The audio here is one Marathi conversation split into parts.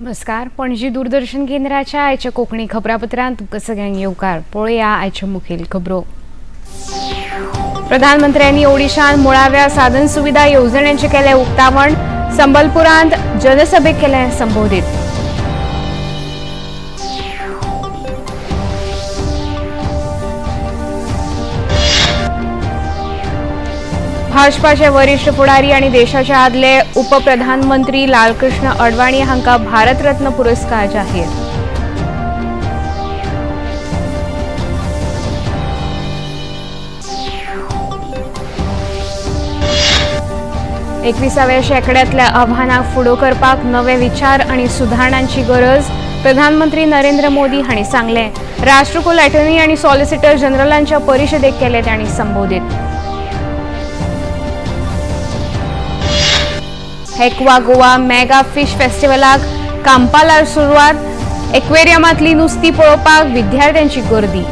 नमस्कार. पणजी दूरदर्शन केंद्राच्या आयच्या कोकणी खबरापत्रांत तुमकां सगळ्यांक येवकार. पळोवया आयच्यो मुखेल खबरो. प्रधानमंत्र्यांनी ओडिशांत मुळाव्या साधन सुविधा येवजण्यांचें केलें उक्तावण. संबलपुरांत जनसभेक केलें संबोधीत. भाजपाचे वरिष्ठ फुडारी आणि देशाचे आदले उपप्रधानमंत्री लालकृष्ण अडवाणी हांकां भारतरत्न पुरस्कार जाहीर. एकविसाव्या शेंकड्यांतल्या आव्हानांक फुडो करपाक नवे विचार आणि सुदारणांची गरज. प्रधानमंत्री नरेंद्र मोदी हांणी सांगलें. राष्ट्रकुल अटॉर्नी आणि सॉलिसिटर जनरलांच्या परिशदेक केलें तांणी संबोधीत. हेक्वा गोवा मेगा फिश फेस्टिवलाक कांपालार सुरवात. एक्वेरियमांतली नुस्तीं पळोवपाक विद्यार्थ्यांची गर्दी.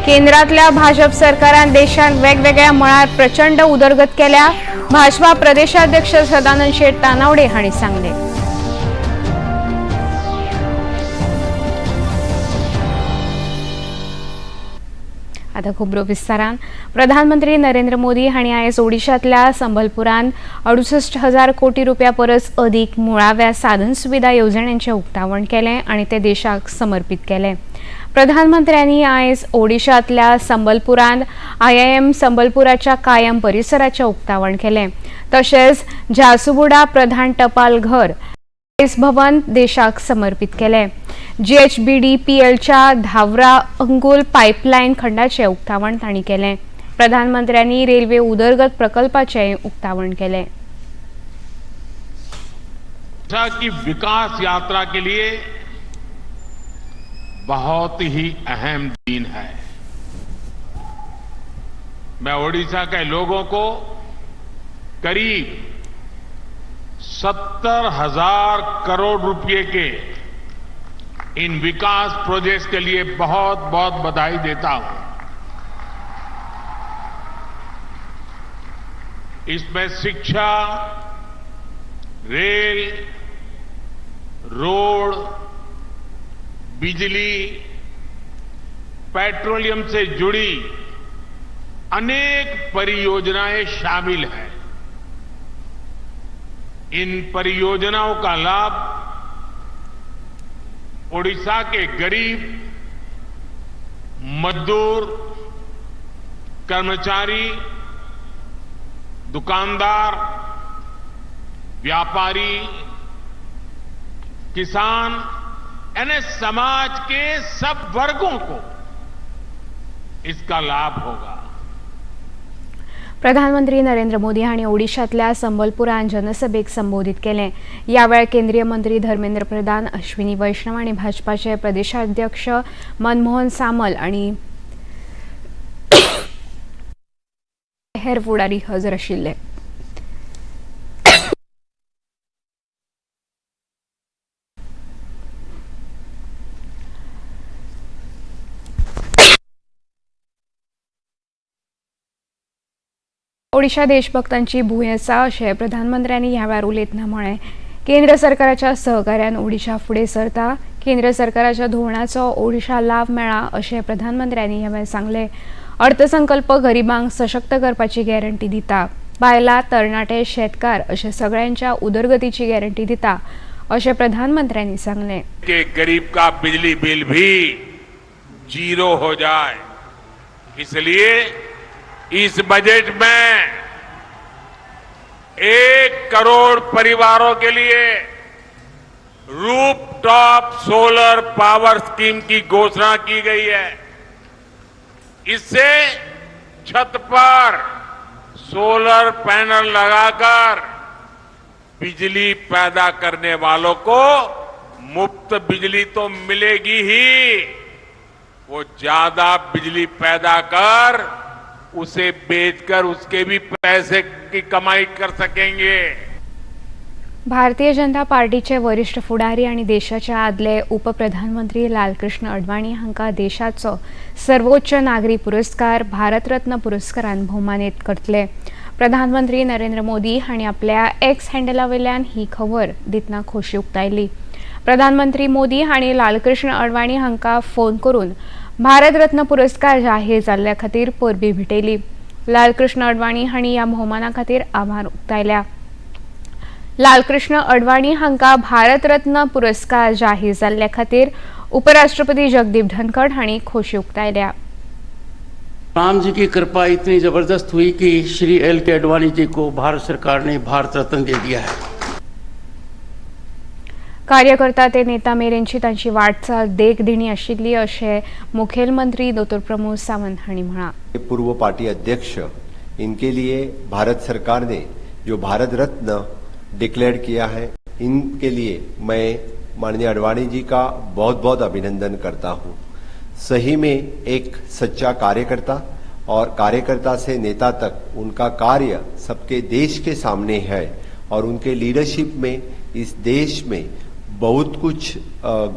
केंद्रांतल्या भाजप सरकारान देशांत वेगवेगळ्या मळार प्रचंड उदरगत केल्या. भाजपा प्रदेशाध्यक्ष सदानंद शेट तानावडे हांणी सांगलें. आता खबरो विस्तारान. प्रधानमंत्री नरेंद्र मोदी हांणी आयज ओडिशांतल्या संबलपुरांत 68,000 कोटी रुपया परस अदीक मुळाव्या साधन सुविधा येवजण्यांचें उक्तावण केलें आनी ते देशाक समर्पीत केलें. प्रधानमंत्र्यांनी आयज ओडिशांतल्या संबलपुरांत IIM संबलपुराच्या कायम परिसराचें उक्तावण केलें. तशेंच झारसुगुडा प्रधान टपाल घर भवन देशाक समर्पीत केलें. GHBDPLच्या धावरा अंगुल पायपलायन खंडाचें उक्तावण तांणी केलें. प्रधानमंत्र्यांनी रेल्वे उदरगत प्रकल्पाचें उक्तावण केलें. की विकास यात्रा के लिए बहुत ही अहम दिन है. मैं ओडिशा के लोगों को करीब 70,000 करोड़ रुपए के इन विकास प्रोजेक्ट्स के लिए बहुत बहुत बधाई देता हूं. इसमें शिक्षा, रेल, रोड, बिजली, पेट्रोलियम से जुड़ी अनेक परियोजनाएं शामिल हैं. इन परियोजनाओं का लाभ ओडिशा के गरीब, मजदूर, कर्मचारी, दुकानदार, व्यापारी, किसान यानी समाज के सब वर्गों को इसका लाभ होगा. प्रधानमंत्री नरेंद्र मोदी हांणी ओडिशांतल्या संबलपुरांत जनसभेक संबोधीत केलें. ह्या वेळार केंद्रीय मंत्री धर्मेंद्र प्रधान, अश्विनी वैष्णव आनी भाजपाचे प्रदेशाध्यक्ष मनमोहन सामल आनी हेर फुडारी हजर आशिल्ले. ओडिशा देशभक्तांची भूंय आसा अशें प्रधानमंत्र्यांनी ह्या वेळार उलयतना म्हळें. केंद्र सरकाराच्या सहकार्यान ओडिशा फुडें सरता. केंद्र सरकाराच्या धोरणाचो ओडिशा लाभ मेळ्ळा अशें प्रधानमंत्र्यांनी ह्या वेळार सांगलें. अर्थसंकल्प गरिबांक सशक्त करपाची गॅरंटी दिता. बायलां, तरणाटे, शेतकार अशा सगळ्यांच्या उदरगतीची गॅरंटी दिता अशें प्रधानमंत्र्यांनी सांगलें. के गरीब का बिजली बिल भी जीरो हो जाए, इसलिए इस बजट में 1 करोड़ परिवारों के लिए रूफटॉप सोलर पावर स्कीम की घोषणा की गई है. इससे छत पर सोलर पैनल लगाकर बिजली पैदा करने वालों को मुफ्त बिजली तो मिलेगी ही, वो ज्यादा बिजली पैदा कर उसे बेचकर उसके भी पैसे की कमाई कर सकेंगे. भारतीय जनता पार्टीचे वरिष्ठ फुडारी आणि देशाचे आदले उपप्रधानमंत्री लालकृष्ण अडवाणी हांका देशाचो सर्वोच्च नागरी पुरस्कार भारतरत्न पुरस्कारान भोवमानीत करतले. प्रधानमंत्री नरेंद्र मोदी हांणी आपल्या एक्स हँडलावेल्यान ही खबर दितना खोशी उक्तायली. प्रधानमंत्री मोदी हांणी लालकृष्ण अडवाणी हांका फोन करून भारतरत्न पुरस्कार जाहीर जाल्ल्या खातीर परबी भेटयली. लालकृष्ण अडवाणी हांणी ह्या भोवमाना खातीर आभार उक्तायल्या. लालकृष्ण अडवाणी हांका भारतरत्न पुरस्कार जाहीर जाल्ल्या खातीर उपराष्ट्रपति जगदीप धनखड हांणी खोशी उक्तायल्या. राम जी की कृपा इतनी जबरदस्त हुई कि श्री L.K. अडवाणी जी को भारत सरकार ने भारत रत्न दे दिया है. कार्यकर्ता ते नेता मेरेनची तांची वाटचाल देखदिणी आशिल्ली अशें मुखेलमंत्री डॉ. प्रमोद सावंत हांणी म्हळां. पूर्व पार्टी अध्यक्ष, इनके लिए भारत सरकार ने जो भारत रत्न डिक्लेयर किया है, इनके लिए मैं माननीय अडवाणी जी का बहुत बहुत अभिनंदन करता हूं. सही में एक सच्चा कार्यकर्ता और कार्यकर्ता से नेता तक उनका कार्य सबके देश के सामने है और उनके लीडरशिप में इस देश में बहुत कुछ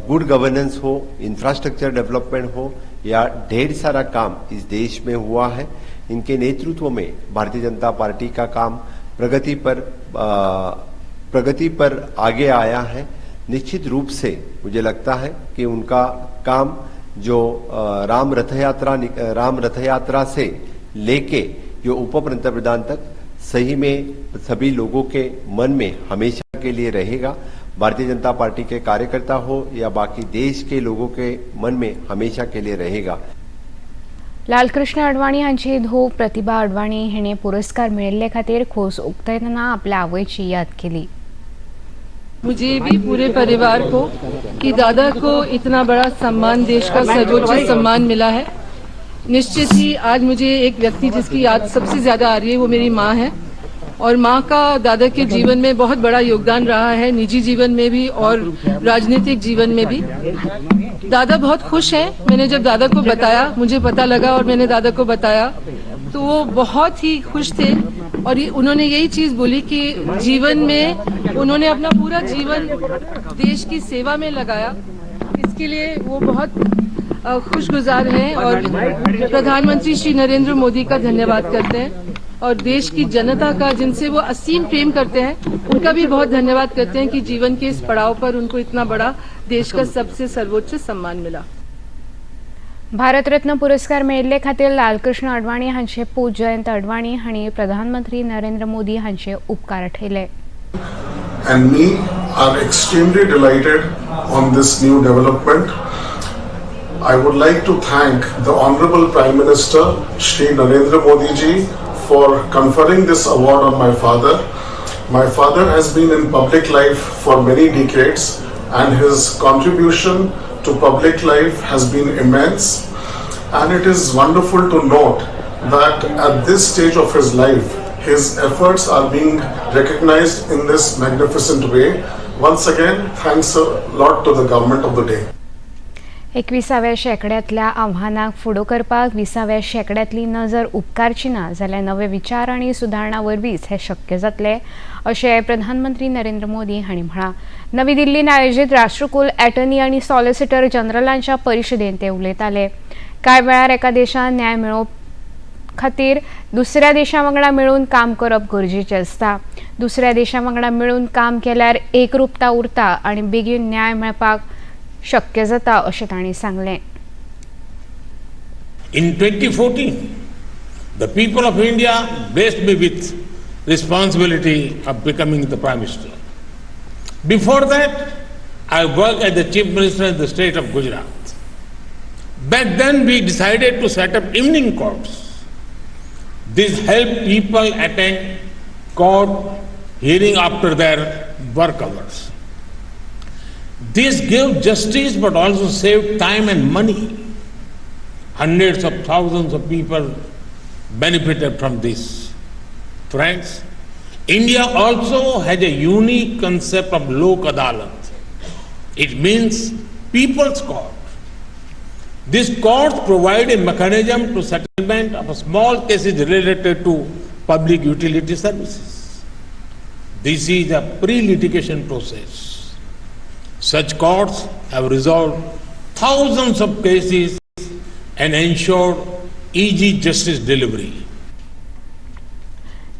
गुड गवर्नेंस हो, इंफ्रास्ट्रक्चर डेवलपमेंट हो या ढेर सारा काम इस देश में हुआ है. इनके नेतृत्व में भारतीय जनता पार्टी का काम प्रगति पर आगे आया है. निश्चित रूप से मुझे लगता है कि उनका काम जो राम रथ यात्रा से लेके जो उप पंतप्रधान तक सही में सभी लोगों के मन में हमेशा के लिए रहेगा. भारतीय जनता पार्टी के कार्यकर्ता हो या बाकी देश के लोगों के मन में हमेशा के लिए रहेगा. लालकृष्ण अडवाणी हांची धूव प्रतिभा अडवाणी हिणे पुरस्कार मिळिल्ले खातीर खोस उक्तायतना आपल्या आवयची याद केली. मुझे भी पूरे परिवार को कि दादा को इतना बड़ा सम्मान, देश का सर्वोच्च सम्मान मिला है. निश्चित ही आज मुझे एक व्यक्ति जिसकी याद सबसे ज्यादा आ रही है वो मेरी माँ है और माँ का दादा के जीवन में बहुत बड़ा योगदान रहा है, निजी जीवन में भी और राजनीतिक जीवन में भी. दादा बहुत खुश हैं. मैंने जब दादा को बताया, मुझे पता लगा और मैंने दादा को बताया तो वो बहुत ही खुश थे और उन्होंने यही चीज बोली कि जीवन में उन्होंने अपना पूरा जीवन देश की सेवा में लगाया. इसके लिए वो बहुत खुशगुजार हैं और प्रधानमंत्री श्री नरेंद्र मोदी का धन्यवाद करते हैं और देश की जनता का, जिनसे वो असीम प्रेम करते हैं, उनका भी बहुत धन्यवाद करते हैं कि जीवन के इस पड़ाव पर उनको इतना बड़ा देश का सबसे सर्वोच्च सम्मान मिला. भारतरत्न पुरस्कार मिळिल्ले खातीर लालकृष्ण अडवाणी हांचे पूत जयंत अडवाणी हांणी प्रधानमंत्री नरेंद्र मोदी हांचे उपकार ठेयले. And me are extremely delighted on this new development. I would like to thank the Honorable Prime Minister Shri Narendra Modi ji for conferring this award on my father. My father has been in public life for many decades and his contribution to public life has been immense, and it is wonderful to note that at this stage of his life his efforts are being recognized in this magnificent way. Once again, thanks a lot to the government of the day. 21व्या शेंकड्यांतल्या आव्हानांक फुडो करपाक 20व्या शेंकड्यांतली नजर उपकारची ना जाल्यार नवे विचार आनी सुदारणा वरवींच हें शक्य जातलें अशें प्रधानमंत्री नरेंद्र मोदी हांणी म्हळां. नवी दिल्लींत आयोजीत राष्ट्रकुल एटर्नी आनी सॉलिसिटर जनरलांच्या परिशदेंत ते उलयताले. कांय वेळार एका देशान न्याय मेळोवप खातीर दुसऱ्या देशां वांगडा मेळून काम करप गरजेचें आसता. दुसऱ्या देशां वांगडा मेळून काम केल्यार एकरूपता उरता आनी बेगीन न्याय मेळपाक शक्य जाता अशें तांणी सांगलें. In 2014, the people of India blessed me with responsibility of becoming the Prime Minister. Before that, I worked as the Chief Minister in the state of Gujarat. Back then, we decided to set up evening courts. This helped people attend court hearing after their work hours. This gave justice but also saved time and money. Hundreds of thousands of people benefited from this. Friends, India also has a unique concept of Lok Adalat. It means people's court. These courts provide a mechanism to settlement of small cases related to public utility services. This is a pre-litigation process. Such courts have resolved thousands of cases and ensured easy justice delivery.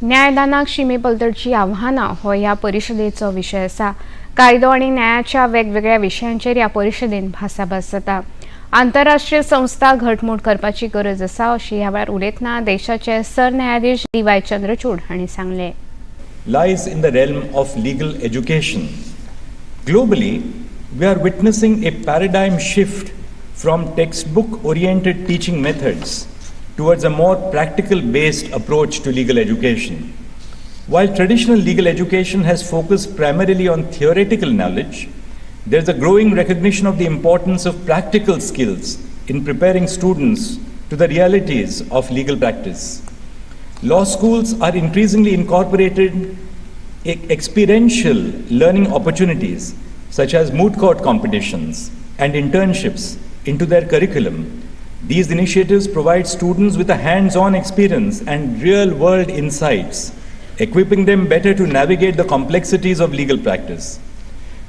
न्यायदानाक शिमेपलतडची आव्हानां हो ह्या परिशदेचो विशय आसा. कायदो आनी न्यायाच्या वेगवेगळ्या विशयांचेर ह्या परिशदेंत भासाभास जाता. आंतरराष्ट्रीय संस्था घटमूट करपाची गरज आसा अशी ह्या वेळार उलयतना देशाचे सरन्यायाधीश डी.वाय. चंद्रचूड हांणी सांगलें. Lies in the realm of legal education. Globally, we are witnessing a paradigm shift from textbook-oriented teaching methods towards a more practical-based approach to legal education. While traditional legal education has focused primarily on theoretical knowledge, there is a growing recognition of the importance of practical skills in preparing students to the realities of legal practice. Law schools are increasingly incorporated experiential learning opportunities such as moot court competitions and internships into their curriculum. These initiatives provide students with a hands-on experience and real-world insights, equipping them better to navigate the complexities of legal practice.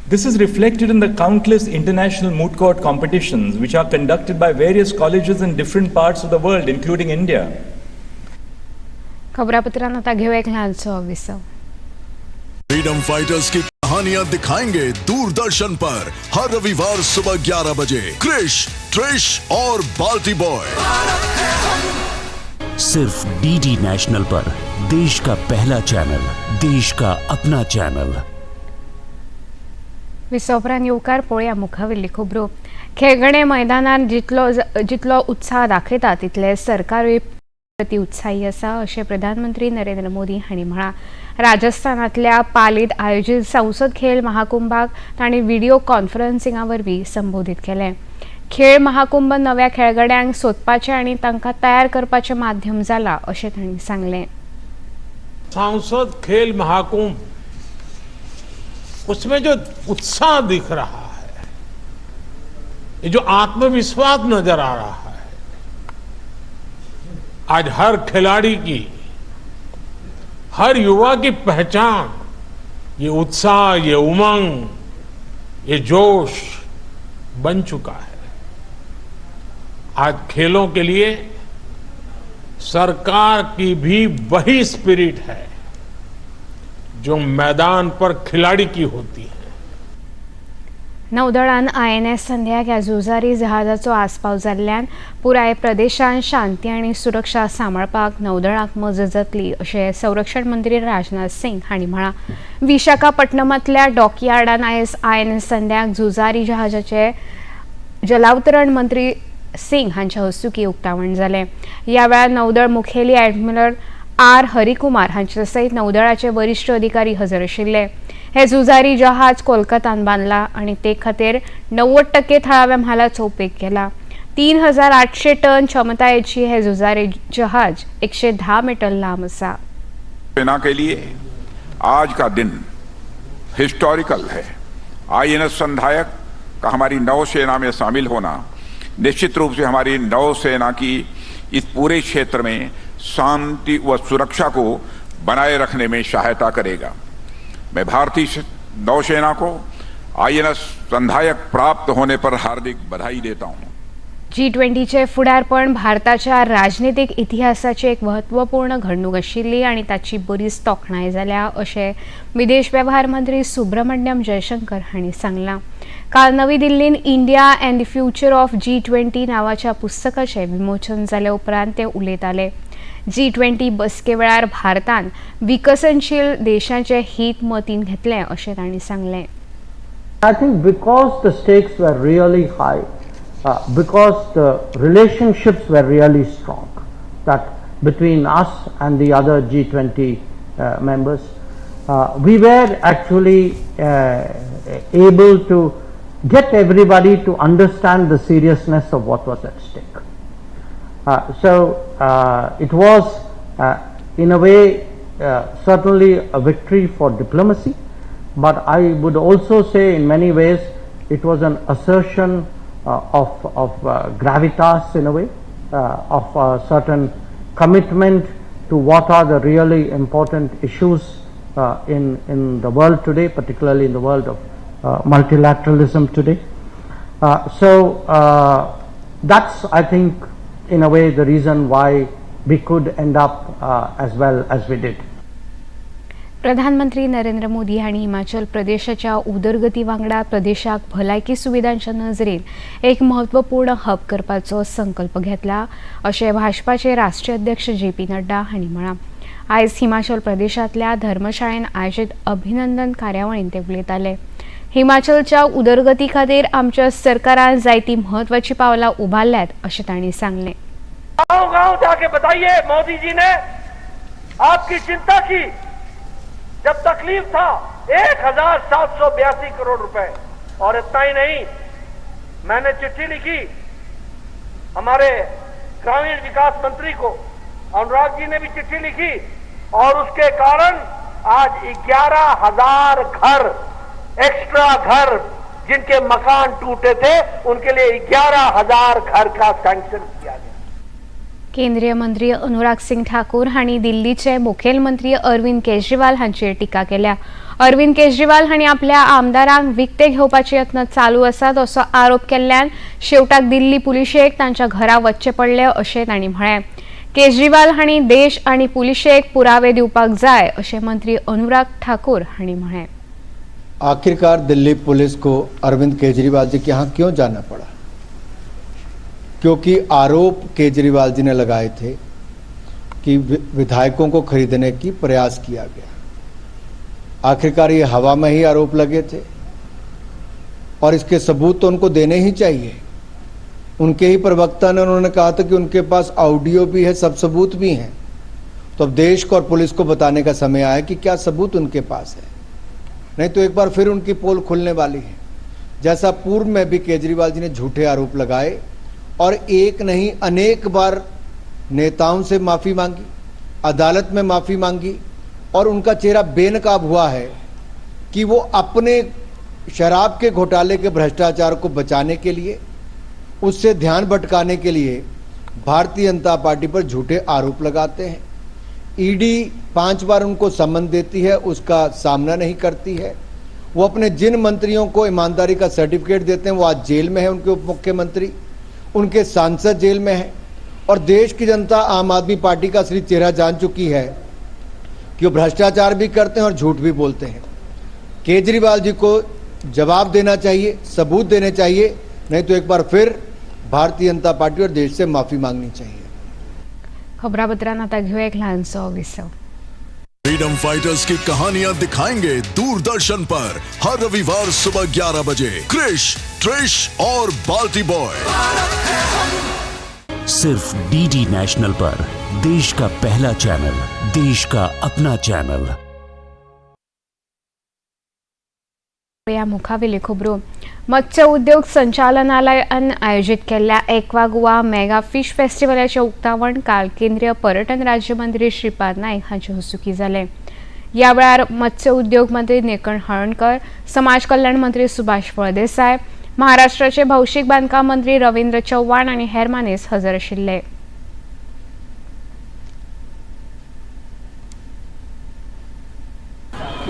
This is reflected in the countless international moot court competitions which are conducted by various colleges in different parts of the world, including India. खबरापत्रांत आता घेऊ एक ल्हानसो विसव. फ्रीडम फाइटर्स की कहानियां दिखाएंगे दूरदर्शन पर हर रविवार सुबह 11 बजे क्रिश, ट्रिश और बाल्टी बॉय. सिर्फ डीडी नेशनल पर, देश का पहला चैनल, देश का अपना चैनल. विसवपरांत येवकार पळोवया मुखावेली खबरो. खेळगडे मैदानार जितलो उत्साह दाखयता तितले सरकारूय प्रति उत्साही आसा अशें प्रधानमंत्री नरेंद्र मोदी हांणी म्हळां. राजस्थानांतल्या पालीत आयोजीत संसद खेळ महाकुंभाक तांणी व्हिडिओ कॉन्फरन्सिंगा वरवीं संबोधीत केलें. खेळ महाकुंभ नव्या खेळगड्यांक सोदपाचें आनी तांकां तयार करपाचें माध्यम जाला अशें तांणी सांगलें. सांसद खेल महाकुंभ, उसमें जो उत्साह दिख रहा है, ये जो आत्मविश्वास नजर आ रहा है, आज हर खिलाड़ी की, हर युवा की पहचान ये उत्साह, ये उमंग, ये जोश बन चुका है. आज खेलों के लिए सरकार की भी वही स्पिरिट है जो मैदान पर खिलाड़ी की होती है. नौदळान INS संध्याक ह्या झुजारी जहाजाचो आस्पाव जाल्ल्यान पुराय प्रदेशांत शांती आनी सुरक्षा सांबाळपाक नौदळाक मजत जातली अशें संरक्षण मंत्री राजनाथ सिंग हांणी म्हळां. विशाखापट्टणमांतल्या डॉकयार्डान आयज INS संध्याक झुजारी जहाजाचे जलावतरण मंत्री सिंग हांच्या हस्तुकीं उक्तावण जालें. ह्या वेळार नौदळ मुखेली एडमिरल R. हरिकुमार हांचे सयत नौदळाचे वरिश्ठ अधिकारी हजर आशिल्ले. हे झुजारी जहाज कोलकातान बांदला आनी ते खातीर 90% थळाव्या म्हालाचो उपेग केला. 3800 टन क्षमतायेची हे झुजारी जहाज 110 मीटर लांब आसा. सेना के लिए आज का दिन हिस्टोरिकल है. INS संधायक का हमारी नौसेना में शामिल होना निश्चित रूप से हमारी नौसेना की इस पूरे क्षेत्र में शांति व सुरक्षा को बनाए रखने में सहायता करेगा. मैं भारतीय नौसेना को INS संधायक प्राप्त होने पर हार्दिक बधाई देता हूं. G20चे फुडारपण भारताच्या राजनीतिक इतिहासाची एक महत्वपूर्ण घडणूक आशिल्ली आनी ताची बरीच तोखणाय जाल्या अशें विदेश वेव्हार मंत्री सुब्रमण्यम जयशंकर हांणी सांगलां. काल नवी दिल्लीन India and the future of G20 नांवाच्या पुस्तकाचें विमोचन जाले उपरांत ते उलयताले. G20 बसके वेळार भारतान विकसनशील देशांचे हित मतीन घेतले अशें तांणी सांगलें. I think because the stakes were really high, because the relationships were really strong, that between us and the other G20 members, we were actually able to get everybody to understand the seriousness of what was at stake. So it was in a way certainly a victory for diplomacy, but I would also say in many ways it was an assertion of gravitas in a way, of a certain commitment to what are the really important issues in the world today, particularly in the world of multilateralism today. That's, I think, in a way the reason why we could end up as well as we did. प्रधानमंत्री नरेंद्र मोदी हांणी हिमाचल प्रदेशाच्या उदरगती वांगडा प्रदेशाक भलायकी सुविधांच्या नजरेन एक म्हत्वपूर्ण हब करपाचो संकल्प घेतला अशें भाजपाचे राष्ट्रीय अध्यक्ष JP नड्डा हांणी म्हळां. आयज हिमाचल प्रदेशांतल्या धर्मशाळेन आयोजीत अभिनंदन कार्यावळींत ते उलयताले. हिमाचलच्या उदरगती खातीर आमच्या सरकारान जायती म्हत्वाची पावलां उबारल्यात अशें तांणी सांगलें. गांव-गांव जाके बताइए मोदी जी ने आपकी चिंता की. जब तकलीफ था 1782 करोड़ रुपए, और इतना ही नहीं, मैंने चिट्ठी लिखी हमारे ग्रामीण विकास मंत्री को, अनुराग जी ने भी चिट्ठी लिखी, और उसके कारण आज 11,000 घर, एक्स्ट्रा घर, जिनके मकान टूटे थे उनके लिए 11,000 घर का सैंक्शन किया गया. केंद्रीय मंत्री अनुराग सिंग ठाकूर हांणी दिल्लीचे मुखेलमंत्री अरविंद केजरीवाल हांचेर टिका केल्या. अरविंद केजरीवाल हांणी आपल्या आमदारांक विकते घेवपाचे यत्न चालू आसात असो आरोप केल्ल्यान शेवटाक दिल्ली पुलिशेक तांच्या घरा वचचें पडलें अशें तांणी म्हळें. केजरीवाल हांणी देश आनी पुलिशेक पुरावे दिवपाक जाय अशें मंत्री अनुराग ठाकूर हांणी म्हळें. आखिरकार दिल्ली पुलिस को अरविंद केजरीवाल जी के यहाँ क्यों जाना पड़ा? क्योंकि आरोप केजरीवाल जी ने लगाए थे कि विधायकों को खरीदने की प्रयास किया गया. आखिरकार ये हवा में ही आरोप लगे थे और इसके सबूत तो उनको देने ही चाहिए. उनके ही प्रवक्ता ने उन्होंने कहा था कि उनके पास ऑडियो भी है, सब सबूत भी हैं. तो अब देश को और पुलिस को बताने का समय आया कि क्या सबूत उनके पास है, नहीं तो एक बार फिर उनकी पोल खुलने वाली है. जैसा पूर्व में भी केजरीवाल जी ने झूठे आरोप लगाए और एक नहीं अनेक बार नेताओं से माफ़ी मांगी, अदालत में माफ़ी मांगी, और उनका चेहरा बेनकाब हुआ है कि वो अपने शराब के घोटाले के भ्रष्टाचार को बचाने के लिए, उससे ध्यान भटकाने के लिए भारतीय जनता पार्टी पर झूठे आरोप लगाते हैं. ईडी 5 बार उनको सम्मन देती है, उसका सामना नहीं करती है. वो अपने जिन मंत्रियों को ईमानदारी का सर्टिफिकेट देते हैं वो आज जेल में है, उनके उप मुख्यमंत्री, उनके सांसद जेल में हैं, और देश की जनता आम आदमी पार्टी का असली चेहरा जान चुकी है कि वो भ्रष्टाचार भी करते हैं और झूठ भी बोलते हैं. केजरीवाल जी को जवाब देना चाहिए, सबूत देने चाहिए, नहीं तो एक बार फिर भारतीय जनता पार्टी और देश से माफी मांगनी चाहिए. खबरापत्रांत आता घेऊया एक लहानसो विसव. फ्रीडम फाइटर्स की कहानियां दिखाएंगे दूरदर्शन पर हर रविवार सुबह 11 बजे क्रिश, ट्रिश और बाल्टी बॉय. सिर्फ DD नेशनल पर, देश का पहला चैनल, देश का अपना चैनल. या मुखावेली खबरो. मत्स्य उद्योग संचालनालयान आयोजित केल्ल्या एक्वा गोवा मेगा फिश फेस्टिवलाचे उक्तावण काल केंद्रीय पर्यटन राज्यमंत्री श्रीपाद नाईक हांचे हस्तुकी जालें. ह्या वेळार मत्स्य उद्योग मंत्री निकण हळणकर, समाज कल्याण मंत्री सुभाष फळदेसाय, महाराष्ट्राचे भौशीक बांदकाम मंत्री रवींद्र चव्हाण आनी हेर मानेस हजर आशिल्ले.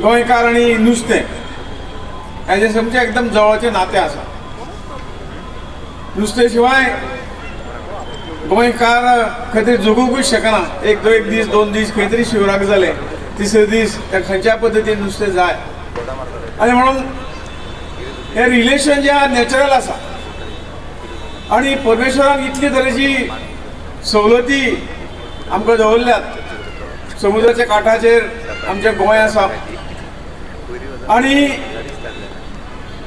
गोंयकार आनी नुस्तें हेजे समजे एकदम जवळचे नाते आसा. नुस्तें शिवाय गोंयकार खंय तरी जगूंकूच शकना. एक दीस 2 दीस खंय तरी शिवराक जाले, तिसरे दीस ताका खंयच्या पद्दतीन नुस्तें जाय. आनी म्हणून हे रिलेशन जे नॅचरल आसा आनी परमेश्वरान इतली तरेची सवलती आमकां दवरल्यात. समुद्राच्या काठाचेर आमचें गोंय आसा आनी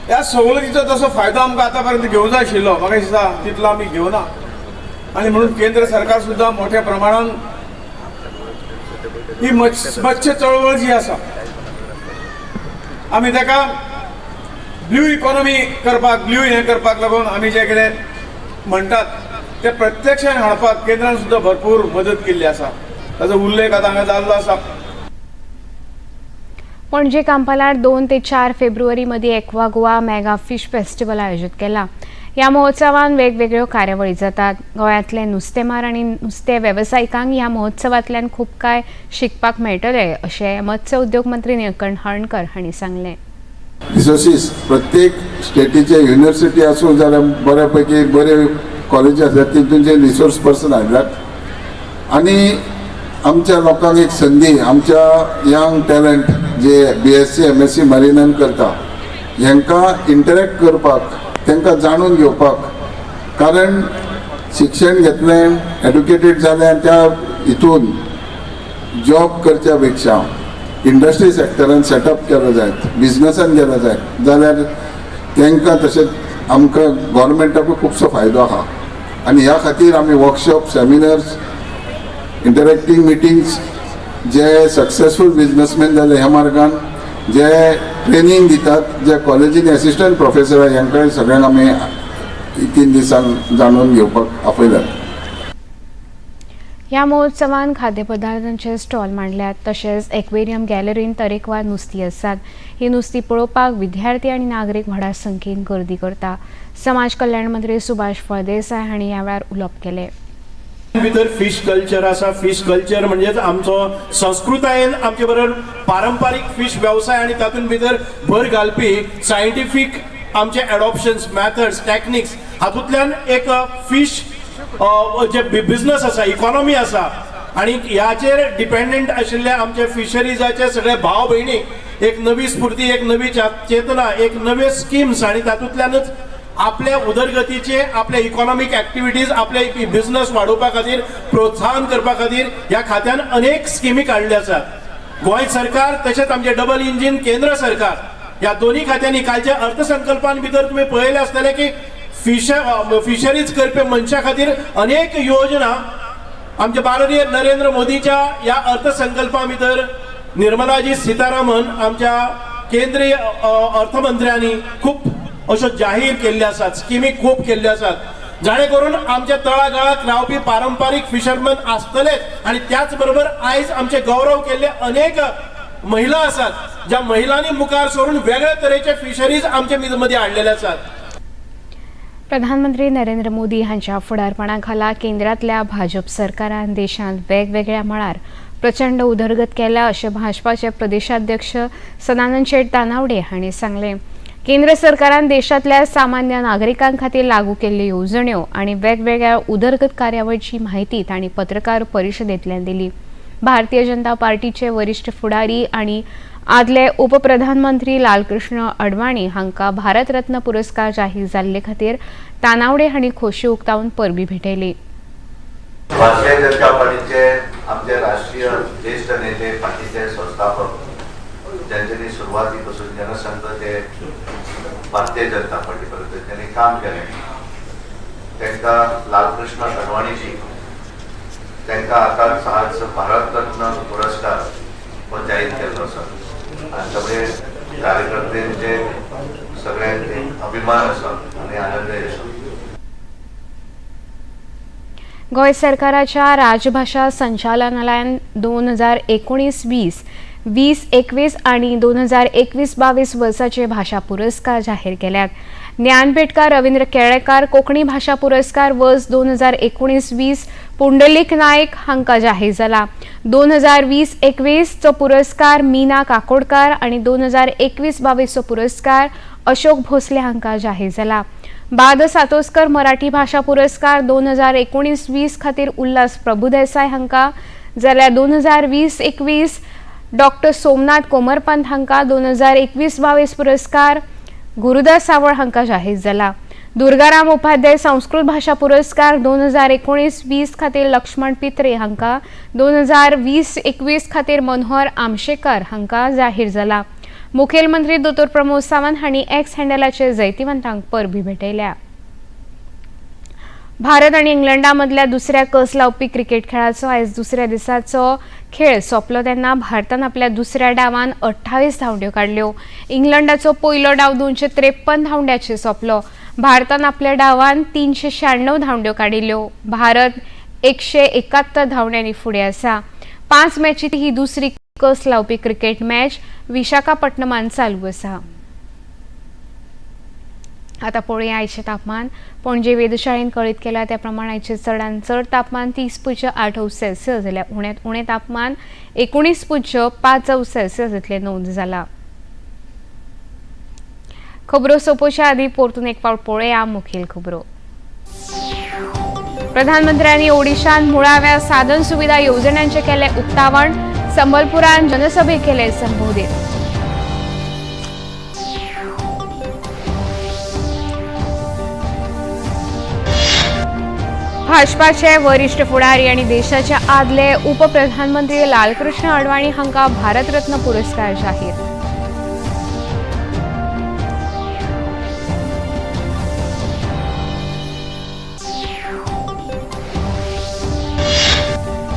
ह्या सवलतीचो तसो फायदो आमकां आतां पर्यंत घेवंक जाय आशिल्लो. म्हाका दिसता तितलो आमी घेवना. आनी म्हणून केंद्र सरकार सुद्दां मोठ्या प्रमाणान ही मत्स्य चळवळ जी आसा आमी ताका ब्लू इकॉनॉमी करपाक, ब्लू हें करपाक लागून आमी जे कितें म्हणटात ते प्रत्यक्षान हाडपाक केंद्रान सुद्दां भरपूर मदत केल्ली आसा. ताचो उल्लेख आतां हांगा जाल्लो आसा. पणजे कांपालार 2 ते 4 फेब्रुवारी मदी aqua Goa mega fish festival आयोजित केला. ह्या महोत्सवात वेगवेगळ्यो कार्यावळी जातात. गोंयांतले नुस्तेमार आनी नुस्तें वेवसायिकांक ह्या महोत्सवांतल्यान खूब काय शिकपाक मेळटलें अशें मत्स्य उद्योग मंत्री निळकंठ हळर्णकर हांणी सांगलें. रिसोर्सीस प्रत्येक स्टेटीचे युनिव्हर्सिटी आसूं जाल्यार बऱ्यापैकी बरे कॉलेज आसात तितूनचे रिसोर्स पर्सन आयल्यात आनी आमच्या लोकांक एक संदी आमच्या यंग टॅलंट जे BSc MSc मरिनान करता हांकां इंटरॅक्ट करपाक तांकां जाणून घेवपाक कारण शिक्षण घेतलें एड्युकेटेड जालें त्या हितून जॉब करच्या पेक्षा इंडस्ट्री सेक्टरान सेटअप केलो जाय बिजनसान गेलो जाय जाल्यार तांकां तशेंच आमकां गव्हर्मेंटाकूय खुबसो फायदो आहा आनी ह्या खातीर आमी वर्कशॉप सेमिनार्स इंटरॅक्टींग मिटिंग्स जे सक्सेसफूल बिजनसमॅन जाले ह्या मार्गान जे ट्रेनिंग दितात जे कॉलेजींनी असिस्टंट प्रोफेसर आहा हांकांय सगळ्यांक आमी 3 दिसांक जाणून घेवपाक आपयल्यात. ह्या महोत्सवान खाद्यपदार्थांचे स्टॉल मांडल्यात तशेंच एक्वेरियम गॅलरीन तरेकवार नुस्तीं आसात. ही नुस्तीं पळोवपाक विद्यार्थी आनी नागरीक व्हडा संख्येन गर्दी करता. समाज कल्याण मंत्री सुभाष फळदेसाय हांणी ह्या वेळार उलोवप केलें. भितर फिश कल्चर आसा. फिश कल्चर म्हणजेच आमचो संस्कृतायेन आमचे बरोबर पारंपारीक फिश व्यवसाय आनी तातूंत भितर भर घालपी सायंटिफीक आमचे एडॉप्शन्स मॅथड्स टॅक्निक्स हातूंतल्यान एक फिश जे बिजनस आसा इकॉनॉमी आसा आनी ह्याचेर डिपेंडंट आशिल्ले आमचे फिशरीजाचे सगळे भाव भयणीक एक नवी स्फूर्ती एक नवी चेतना एक नवे स्किम्स आनी तातूंतल्यानच आपल्या उदरगतीचे आपल्या इकॉनॉमिक एक्टिविटीज आपले बिझनेस वाडोवपा खातीर प्रोत्साहन करपा खातीर ह्या खात्यान अनेक स्किमी काडले आसात. गोंय सरकार तशेंच आमचे डबल इंजिन केंद्र सरकार ह्या दोन्ही खात्यांनी कालच्या अर्थसंकल्पान भितर तुमी पळयले आसतले की फिशरीज करपी मनशा खातीर अनेक योजना आमचे भारतीय नरेंद्र मोदीच्या ह्या अर्थसंकल्पा भितर निर्मलाजी सीतारामन आमच्या केंद्रीय अर्थमंत्र्यांनी खूप अशो जाहीर केल्ले आसात स्किमी खूप केल्ले आसात जाणे करून आमच्या तळागाळात रावपी पारंपारीक फिशरमॅन आसतलेच आणि त्याच बरोबर आयज आमचे गौरव केल्ले अनेक महिला आसात ज्या महिलांनी मुखार सोडून वेगळ्या तरेचे फिशरीज आमच्या मध्ये हाडलेले आसात. प्रधानमंत्री नरेंद्र मोदी हांच्या फुडारपणाखाला केंद्रातल्या भाजप सरकारान देशांत वेगवेगळ्या मळार प्रचंड उदरगत केल्या अशें भाजपाचे प्रदेशाध्यक्ष सदानंद शेट तानावडे हांणी सांगलें. केंद्र सरकारान देशांतल्या सामान्य नागरिकां खातीर लागू केल्ल्यो येवजण्यो आनी वेगवेगळ्या उदरगत कार्यावळीची म्हायती तांणी पत्रकार परिशदेंतल्यान दिली. भारतीय जनता पार्टीचे वरिश्ठ फुडारी आनी आदले उपप्रधानमंत्री लालकृष्ण अडवाणी हांकां भारत रत्न पुरस्कार जाहीर जाल्ले खातीर तानावडे हांणी खोशी उक्तावन परबीं भेटयली. भारतीय जनता पार्टीचे आमचे राष्ट्रीय ज्येष्ठ नेते पार्टीचे संस्थापक ज्यांच्यानी सुरुवातीपासून जनसंघ ते भारतीय जनता पार्टी पर्यंत त्यांनी काम केले त्यांना लालकृष्ण अडवाणीजी त्यांना आताच आज भारत रत्न पुरस्कार हो जाहीर केला आसा आणि सगळे कार्यकर्त्यांचे सगळ्यांचे अभिमान आसा आणि आनंदय आसा. गोंय सरकाराच्या राजभाषा संचालनालयान 2019-20, 2021 आणि 2021-22 वर्साचे भाषा पुरस्कार जाहीर केल्यात. ज्ञानपेठकार रवींद्र केळेकार कोंकणी भाषा पुरस्कार वर्स 2019-20 पुंडलीक नायक हांकां जाहीर जाला. 2020-21 चो पुरस्कार मीना काकोडकार आणि 2021-22 चो पुरस्कार अशोक भोसले हांकां जाहीर जाला. बाद सातोस्कर मराठी भाषा पुरस्कार 2019-20 खातीर उल्हास प्रभुदेसाय हांकां जाल्यार 2020-21 डॉक्टर सोमनाथ कोमरपंत हांकां 2021-22 पुरस्कार गुरुदास सावळ हांकां जाहीर जाला. दुर्गाराम उपाध्याय संस्कृत भाषा पुरस्कार 2019-20 खातीर लक्ष्मण पित्रे हांकां 2020-21 खातीर मनोहर आमशेकर हांकां जाहीर जाला. मुखेलमंत्री दोतोर प्रमोद सावंत हांणी एक्स हँडलाचेर जैतिवंतांक परबीं भेटयल्या. भारत आणि इंग्लंडा मदल्या दुसऱ्या कस लावपी क्रिकेट खेळाचो आयज दुसऱ्या दिसाचो खेळ सोंपलो तेन्ना भारतान आपल्या दुसऱ्या डावान 28 धांवड्यो काडल्यो. इंग्लंडाचो पयलो डाव 253 धांवड्याचेर सोंपलो. भारतान आपल्या डावान 396 धांवड्यो काडिल्ल्यो. भारत 171 धांवड्यांनी फुडें आसा. 5 मॅचींत ही दुसरी कस लावपी क्रिकेट मॅच विशाखापट्टणमान चालू आसा. आता पळोवया आयचें तापमान. पणजे वेधशाळेन कळीत केला त्या प्रमाण आयचें चडांत चड तापमान 30.8 सेल्सियस जाल्यार उण्यांत उणें तापमान 19.5 सेल्सियस इतलें नोंद जालां. खबरो सोंपोवच्या आदीं परतून एक फावट पळोवया मुखेल खबरो. प्रधानमंत्र्यांनी ओडिशांत मुळाव्या साधन सुविधा येवजण्यांचें केलें उक्तावण. संबलपुरांत जनसभेक केले संबोधीत. भाजपाचे वरिष्ठ फुडारी आनी देशाचे आदले उपप्रधानमंत्री लालकृष्ण अडवाणी हांकां भारतरत्न पुरस्कार जाहीर.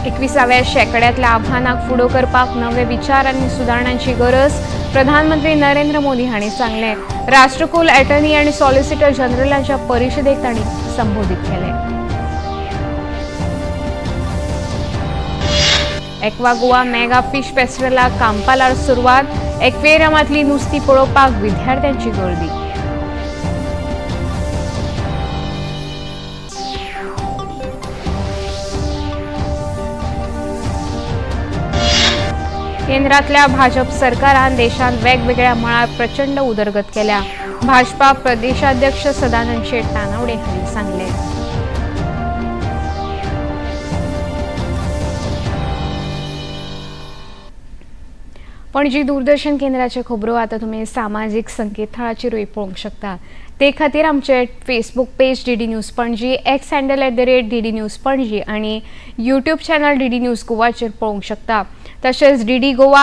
एकविसाव्या शेंकड्यांतल्या आव्हानाक फुडो करपाक नवे विचार आनी सुदारणांची गरज. प्रधानमंत्री नरेंद्र मोदी हांणी सांगलें. राष्ट्रकुल अॅटर्नी आनी सॉलिसिटर जनरलांच्या परिशदेक तांणी संबोधीत केलें. एक्वा गोवा मेगा फिश फेस्टिवलाक कांपालार सुरवात. एक्वेरियमांतली नुस्तीं पळोवपाक विद्यार्थ्यांची गर्दी. केंद्रातल्या भाजप सरकारान देशांत वेगवेगळ्या मळार प्रचंड उदरगत केल्या. भाजपा प्रदेशाध्यक्ष सदानंद शेट तानावडे हांणी सांगलें. पणजी दूरदर्शन केंद्राचे खबरो आता तुम्ही सामाजिक संकेतथळाचेरूय पळोवंक शकता. ते खातीर आमचे Facebook page DD news Panaji, x handle @DD news Panaji आणि यूट्यूब चॅनल डीडी न्यूज गोवाचेर पळोवंक शकता. तशेंच डीडी गोवा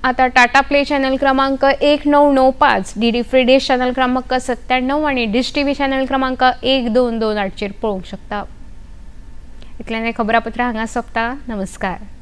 आता टाटा प्ले चॅनल क्रमांक 1995, डीडी फ्री डिश चॅनल क्रमांक 97 आणि डिश टीव्ही चॅनल क्रमांक 1228 पळोवंक शकता. इतल्यान खबरापत्र हांगा सोंपता. नमस्कार.